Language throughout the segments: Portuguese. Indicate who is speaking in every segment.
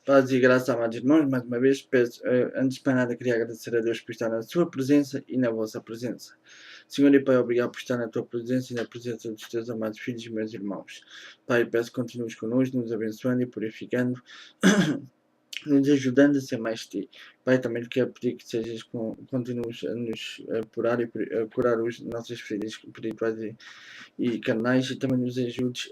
Speaker 1: Paz e graça, amados irmãos, mais uma vez peço, antes de mais nada, queria agradecer a Deus por estar na sua presença e na vossa presença. Senhor e Pai, obrigado por estar na tua presença e na presença dos teus amados filhos e meus irmãos. Pai, peço que continues connosco, nos abençoando e purificando, nos ajudando a ser mais de ti. Pai, também quero pedir que continues a nos curar e a curar as nossas feridas espirituais e carnais, e também nos ajudes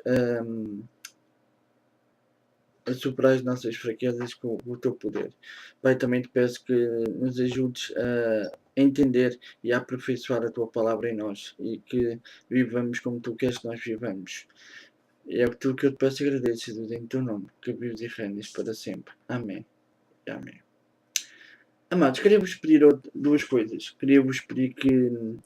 Speaker 1: a superar as nossas fraquezas com o teu poder. Pai, também te peço que nos ajudes a entender e a aperfeiçoar a tua palavra em nós e que vivamos como tu queres que nós vivamos. E é tudo que eu te peço e agradeço, Jesus, em teu nome, que vives e rendes para sempre. Amém. Amém. Amados, queria-vos pedir duas coisas. Queria-vos pedir que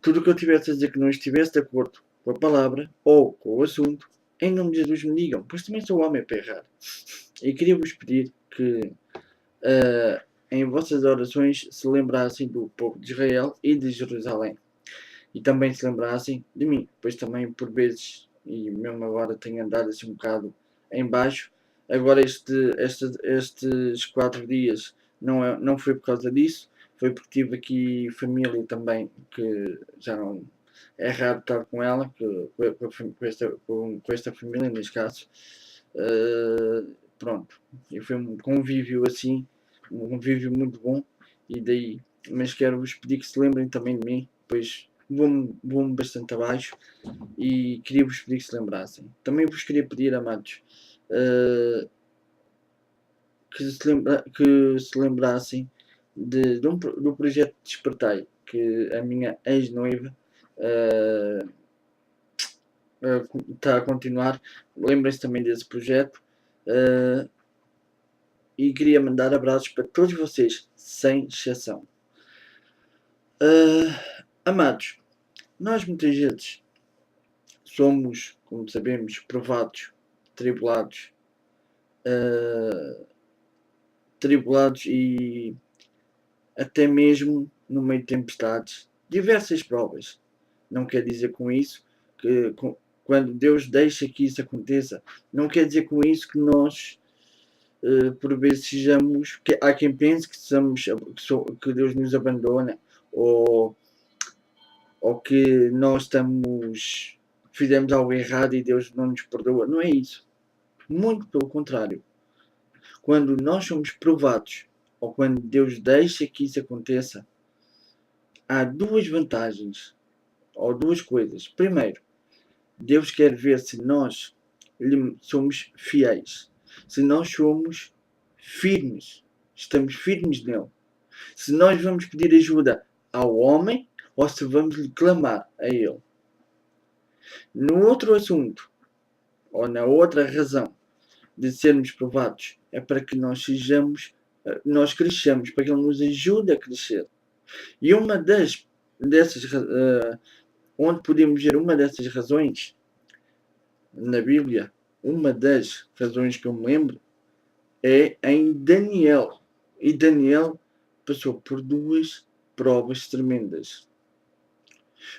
Speaker 1: tudo o que eu tivesse a dizer que não estivesse de acordo com a palavra ou com o assunto, em nome de Jesus me digam, pois também sou homem para errar. E queria-vos pedir que em vossas orações se lembrassem do povo de Israel e de Jerusalém. E também se lembrassem de mim, pois também por vezes, e mesmo agora tenho andado assim um bocado em baixo. Agora estes 4 dias não foi por causa disso, foi porque tive aqui família também que já não é raro estar com ela, com esta família neste caso. Pronto, e foi um convívio assim, um convívio muito bom, e daí, mas quero-vos pedir que se lembrem também de mim, pois vou-me bastante abaixo e queria-vos pedir que se lembrassem. Também vos queria pedir, amados, que se lembrassem do projeto Despertai, que a minha ex-noiva está a continuar. Lembrem-se também desse projeto. E queria mandar abraços para todos vocês, sem exceção. Amados, nós muitas vezes somos, como sabemos, provados, tribulados, e até mesmo no meio de tempestades, diversas provas. Não quer dizer com isso que quando Deus deixa que isso aconteça, não quer dizer com isso que nós por vezes sejamos, que há quem pense que Deus nos abandona, ou que nós fizemos algo errado e Deus não nos perdoa. Não é isso. Muito pelo contrário. Quando nós somos provados, ou quando Deus deixa que isso aconteça, há duas vantagens, ou duas coisas. Primeiro, Deus quer ver se nós somos fiéis, se nós somos firmes, estamos firmes nele, se nós vamos pedir ajuda ao homem ou se vamos lhe clamar a ele. No outro assunto, ou na outra razão de sermos provados, é para que nós cresçamos, para que ele nos ajude a crescer. E uma dessas, onde podemos ver uma dessas razões na Bíblia, uma das razões que eu me lembro, é em Daniel. E Daniel passou por duas provas tremendas.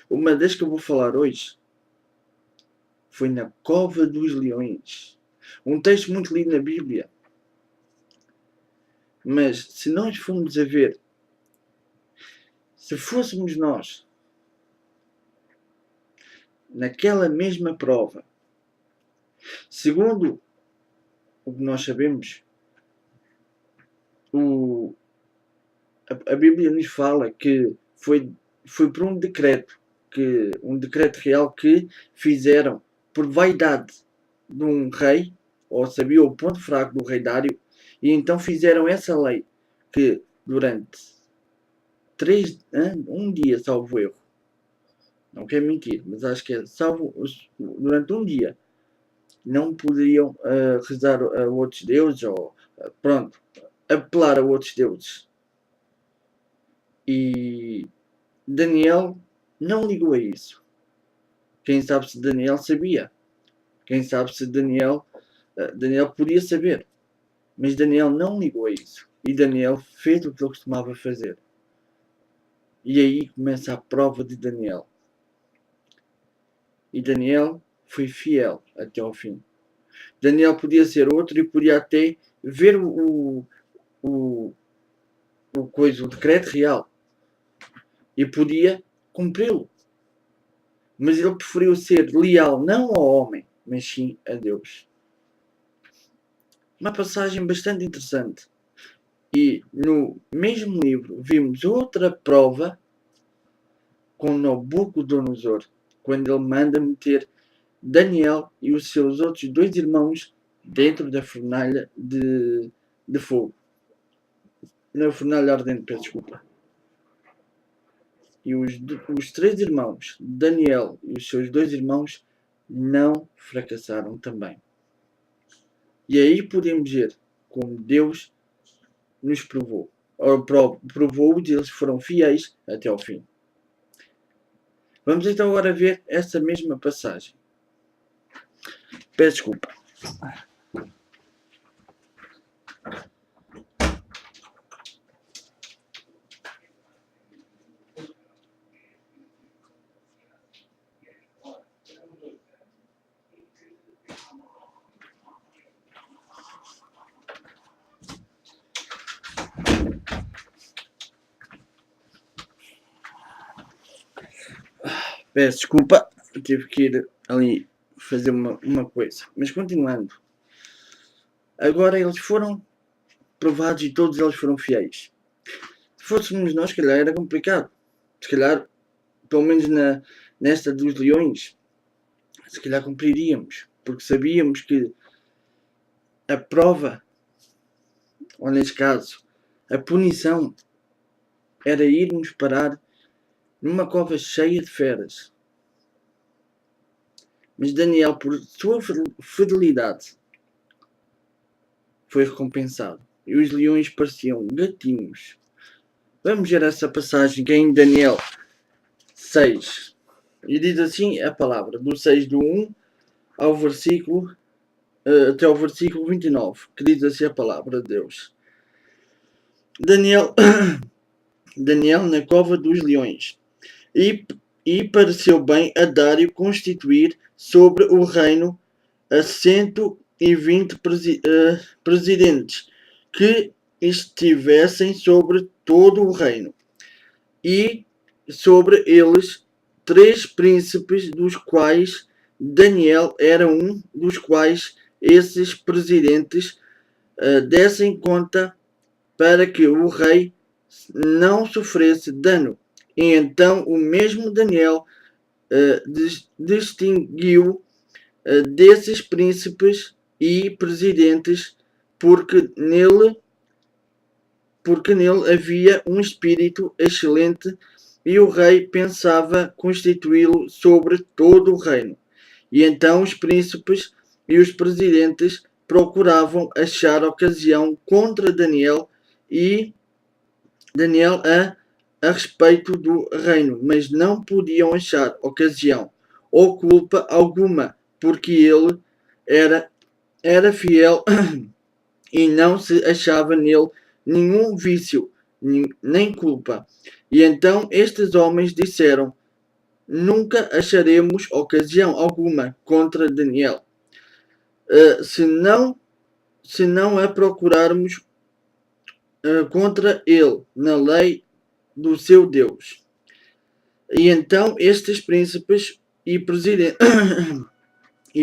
Speaker 1: Uma das que eu vou falar hoje foi na Cova dos Leões. Um texto muito lido na Bíblia. Mas se nós formos a ver, se fôssemos nós naquela mesma prova, segundo o que nós sabemos, a Bíblia nos fala que foi por um decreto real que fizeram por vaidade de um rei, ou sabia o ponto fraco do rei Dário, e então fizeram essa lei que durante um dia, salvo erro, não quero mentir, mas acho que é durante um dia, não poderiam rezar a outros deuses, ou apelar a outros deuses. E Daniel não ligou a isso. Quem sabe se Daniel sabia? Quem sabe se Daniel podia saber? Mas Daniel não ligou a isso. E Daniel fez o que ele costumava fazer. E aí começa a prova de Daniel. E Daniel foi fiel até ao fim. Daniel podia ser outro e podia até ver o decreto real e podia cumpri-lo. Mas ele preferiu ser leal não ao homem, mas sim a Deus. Uma passagem bastante interessante. E no mesmo livro vimos outra prova com Nabucodonosor, quando ele manda meter Daniel e os seus outros 2 irmãos dentro da fornalha de fogo. Na fornalha ardente, peço desculpa. E os 3 irmãos, Daniel e os seus 2 irmãos, não fracassaram também. E aí podemos ver como Deus nos provou. Provou-os e eles foram fiéis até ao fim. Vamos então agora ver essa mesma passagem. Peço desculpa. Peço desculpa, tive que ir ali fazer uma coisa. Mas continuando. Agora eles foram provados e todos eles foram fiéis. Se fôssemos nós, se calhar era complicado. Se calhar, pelo menos nesta dos leões, se calhar cumpriríamos. Porque sabíamos que a prova, ou neste caso, a punição, era irmos parar numa cova cheia de feras. Mas Daniel, por sua fidelidade, foi recompensado. E os leões pareciam gatinhos. Vamos ver essa passagem que é em Daniel 6. E diz assim a palavra, do 6 do 1 ao versículo, até ao versículo 29, que diz assim a palavra de Deus. Daniel na cova dos leões. E pareceu bem a Dário constituir sobre o reino a 120 presidentes que estivessem sobre todo o reino, e sobre eles 3 príncipes, dos quais Daniel era um dos quais esses presidentes dessem conta, para que o rei não sofresse dano. E então o mesmo Daniel distinguiu desses príncipes e presidentes, porque nele havia um espírito excelente, e o rei pensava constituí-lo sobre todo o reino. E então os príncipes e os presidentes procuravam achar ocasião contra Daniel a respeito do reino, mas não podiam achar ocasião ou culpa alguma, porque ele era fiel e não se achava nele nenhum vício, nem culpa. E então estes homens disseram: nunca acharemos ocasião alguma contra Daniel, se não a procurarmos contra ele na lei do seu Deus. E então estes príncipes e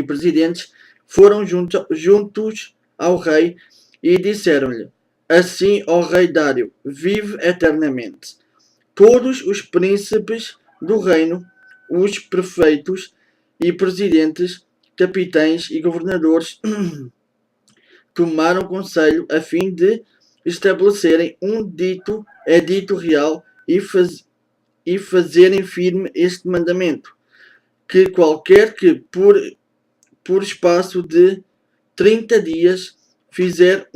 Speaker 1: presidentes foram juntos ao rei e disseram-lhe: assim, ó rei Dário, vive eternamente. Todos os príncipes do reino, os prefeitos e presidentes, capitães e governadores tomaram conselho a fim de estabelecerem um edito real e fazerem firme este mandamento, que qualquer que por espaço de 30 dias fizer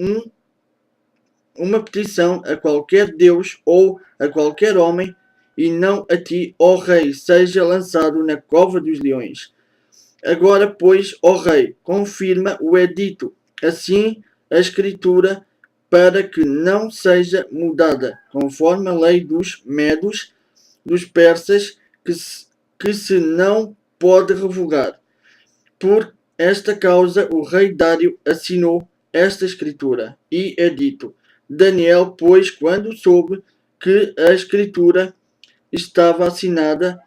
Speaker 1: uma petição a qualquer Deus ou a qualquer homem, e não a ti, ó rei, seja lançado na cova dos leões. Agora, pois, ó rei, confirma o edito, assim a escritura, para que não seja mudada, conforme a lei dos medos, dos persas, que se não pode revogar. Por esta causa o rei Dário assinou esta escritura. E é dito: Daniel, pois, quando soube que a escritura estava assinada,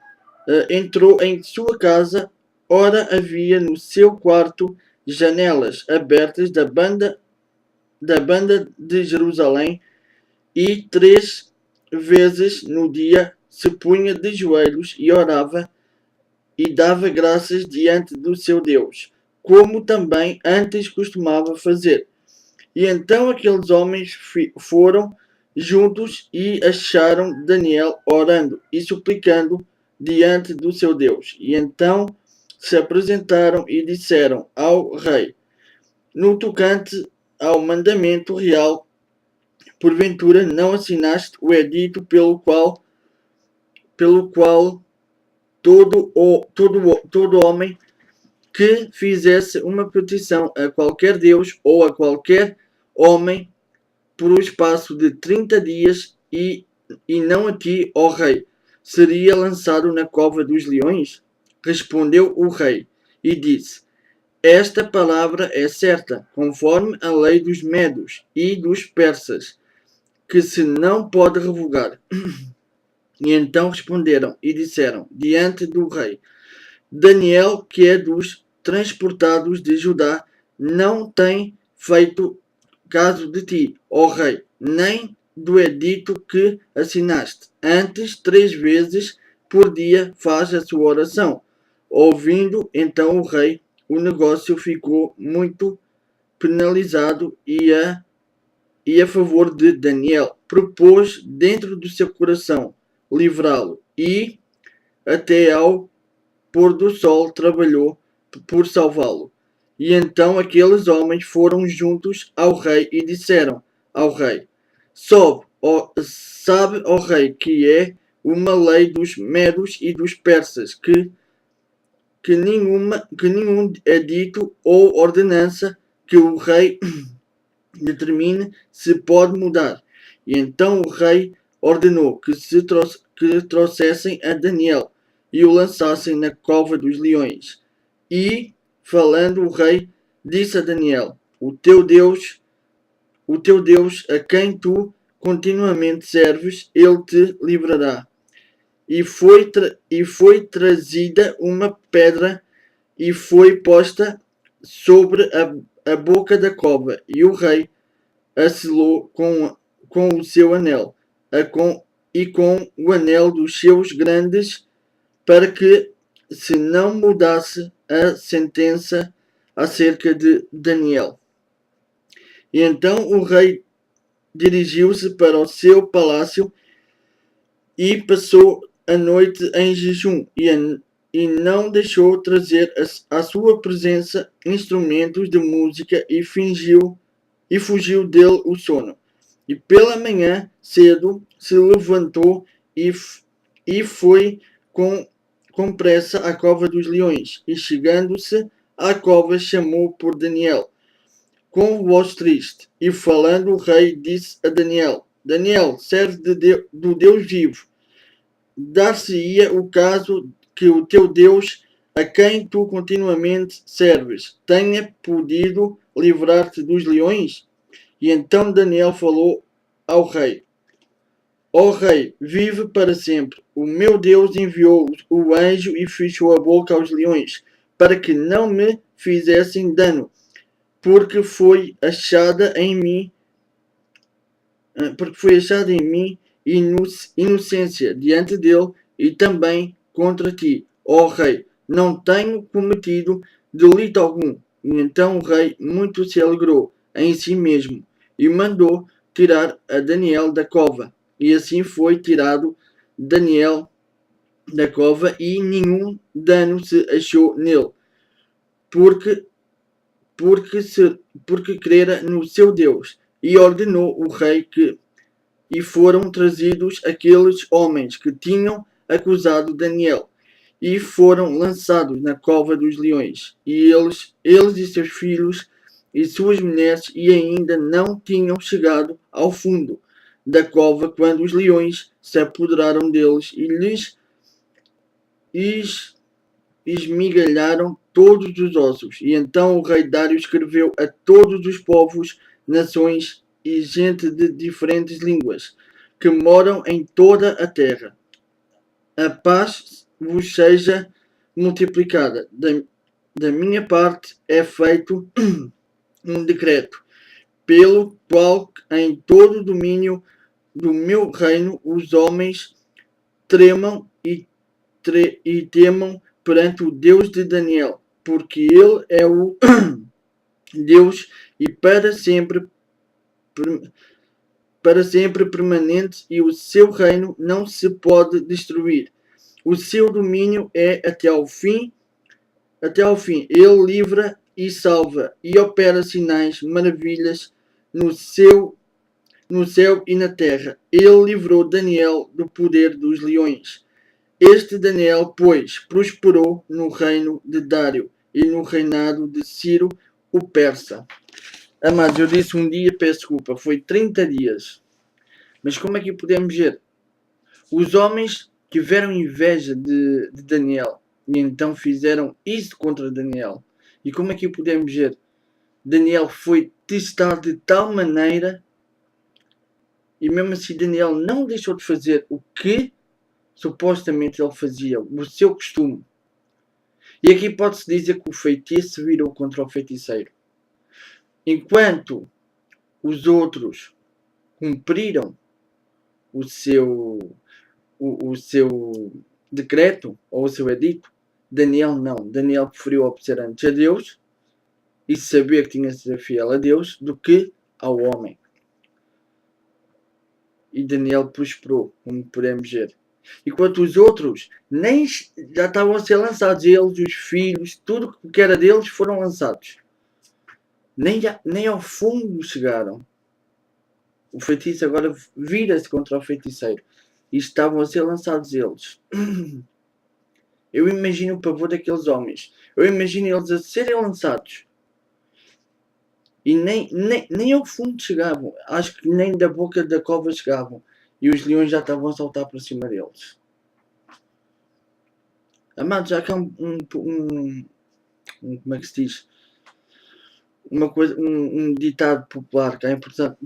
Speaker 1: entrou em sua casa. Ora, havia no seu quarto janelas abertas da banda de Jerusalém, e 3 vezes no dia se punha de joelhos e orava e dava graças diante do seu Deus, como também antes costumava fazer. E então aqueles homens foram juntos e acharam Daniel orando e suplicando diante do seu Deus. E então se apresentaram e disseram ao rei: no tocante ao mandamento real, porventura não assinaste o edito pelo qual todo homem que fizesse uma petição a qualquer Deus ou a qualquer homem por um espaço de 30 dias e não a ti, ó rei, seria lançado na cova dos leões? Respondeu o rei e disse: esta palavra é certa, conforme a lei dos medos e dos persas, que se não pode revogar. E então responderam e disseram diante do rei: Daniel, que é dos transportados de Judá, não tem feito caso de ti, ó rei, nem do edito que assinaste. Antes, 3 vezes por dia faz a sua oração. Ouvindo então o rei, o negócio ficou muito penalizado e a favor de Daniel. Propôs dentro do seu coração livrá-lo e até ao pôr do sol trabalhou por salvá-lo. E então aqueles homens foram juntos ao rei e disseram ao rei: sabe, ó rei, que é uma lei dos medos e dos persas, que nenhum edito ou ordenança que o rei determine se pode mudar. E então o rei ordenou que trouxessem a Daniel e o lançassem na cova dos leões. E, falando o rei, disse a Daniel: o teu Deus, a quem tu continuamente serves, ele te livrará. E foi trazida uma pedra e foi posta sobre a boca da cova, e o rei a selou com o seu anel, e com o anel dos seus grandes, para que se não mudasse a sentença acerca de Daniel. E então o rei dirigiu-se para o seu palácio e passou a noite em jejum, e não deixou trazer à sua presença instrumentos de música, e fugiu dele o sono. E pela manhã cedo se levantou e foi com pressa à cova dos leões, e chegando-se à cova chamou por Daniel com voz triste. E falando o rei disse a Daniel: Daniel, servo do Deus vivo, dar-se-ia o caso que o teu Deus, a quem tu continuamente serves, tenha podido livrar-te dos leões? E então Daniel falou ao rei: ó rei, vive para sempre. O meu Deus enviou o anjo e fechou a boca aos leões, para que não me fizessem dano, porque foi achada em mim inocência diante dele, e também contra ti, ó rei. Não tenho cometido delito algum. E então o rei muito se alegrou em si mesmo e mandou tirar a Daniel da cova. E assim foi tirado Daniel da cova, e nenhum dano se achou nele, porque crera no seu Deus. E ordenou o rei e foram trazidos aqueles homens que tinham acusado Daniel, e foram lançados na cova dos leões. E eles e seus filhos e suas mulheres, e ainda não tinham chegado ao fundo da cova quando os leões se apoderaram deles e esmigalharam todos os ossos. E então o rei Dário escreveu a todos os povos, nações e gente de diferentes línguas que moram em toda a terra. A paz vos seja multiplicada. Da minha parte é feito um decreto, pelo qual em todo o domínio do meu reino os homens tremam e temam perante o Deus de Daniel, porque ele é o Deus e para sempre permanente, e o seu reino não se pode destruir. O seu domínio é até ao fim. Ele livra e salva e opera sinais, maravilhas no céu e na terra. Ele livrou Daniel do poder dos leões. Este Daniel, pois, prosperou no reino de Dário e no reinado de Ciro o persa. Amados, eu disse um dia, peço desculpa, foi 30 dias. Mas como é que podemos ver? Os homens tiveram inveja de Daniel e então fizeram isso contra Daniel. E como é que podemos ver? Daniel foi testado de tal maneira e mesmo assim Daniel não deixou de fazer o que supostamente ele fazia, o seu costume. E aqui pode-se dizer que o feitiço virou contra o feiticeiro. Enquanto os outros cumpriram o seu decreto ou o seu edito, Daniel não. Daniel preferiu obedecer antes a Deus e saber que tinha de ser fiel a Deus do que ao homem. E Daniel prosperou, como podemos ver. Enquanto os outros nem já estavam a ser lançados, eles, os filhos, tudo que era deles foram lançados. Nem ao fundo chegaram. O feitiço agora vira-se contra o feiticeiro. E estavam a ser lançados eles. Eu imagino o pavor daqueles homens. Eu imagino eles a serem lançados. E nem ao fundo chegavam. Acho que nem da boca da cova chegavam. E os leões já estavam a saltar para cima deles. Amados, já que há como é que se diz? Uma coisa, um ditado popular cá em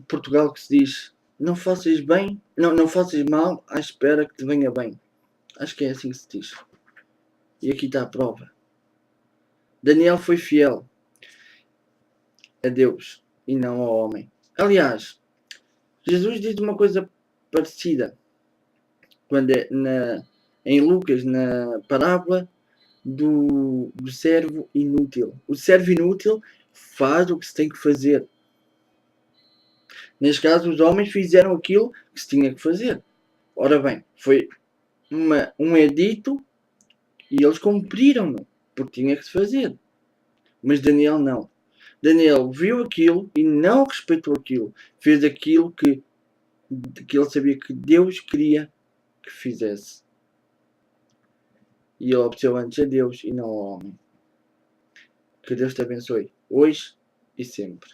Speaker 1: Portugal que se diz: não faças bem, não faças mal à espera que te venha bem. Acho que é assim que se diz. E aqui está a prova. Daniel foi fiel a Deus e não ao homem. Aliás, Jesus diz uma coisa parecida quando em Lucas, na parábola do servo inútil. O servo inútil faz o que se tem que fazer. Neste caso, os homens fizeram aquilo que se tinha que fazer. Ora bem, foi um edito e eles cumpriram-no, porque tinha que se fazer. Mas Daniel não. Daniel viu aquilo e não respeitou aquilo. Fez aquilo que ele sabia que Deus queria que fizesse. E ele obedeceu antes a Deus e não ao homem. Que Deus te abençoe, hoje e sempre.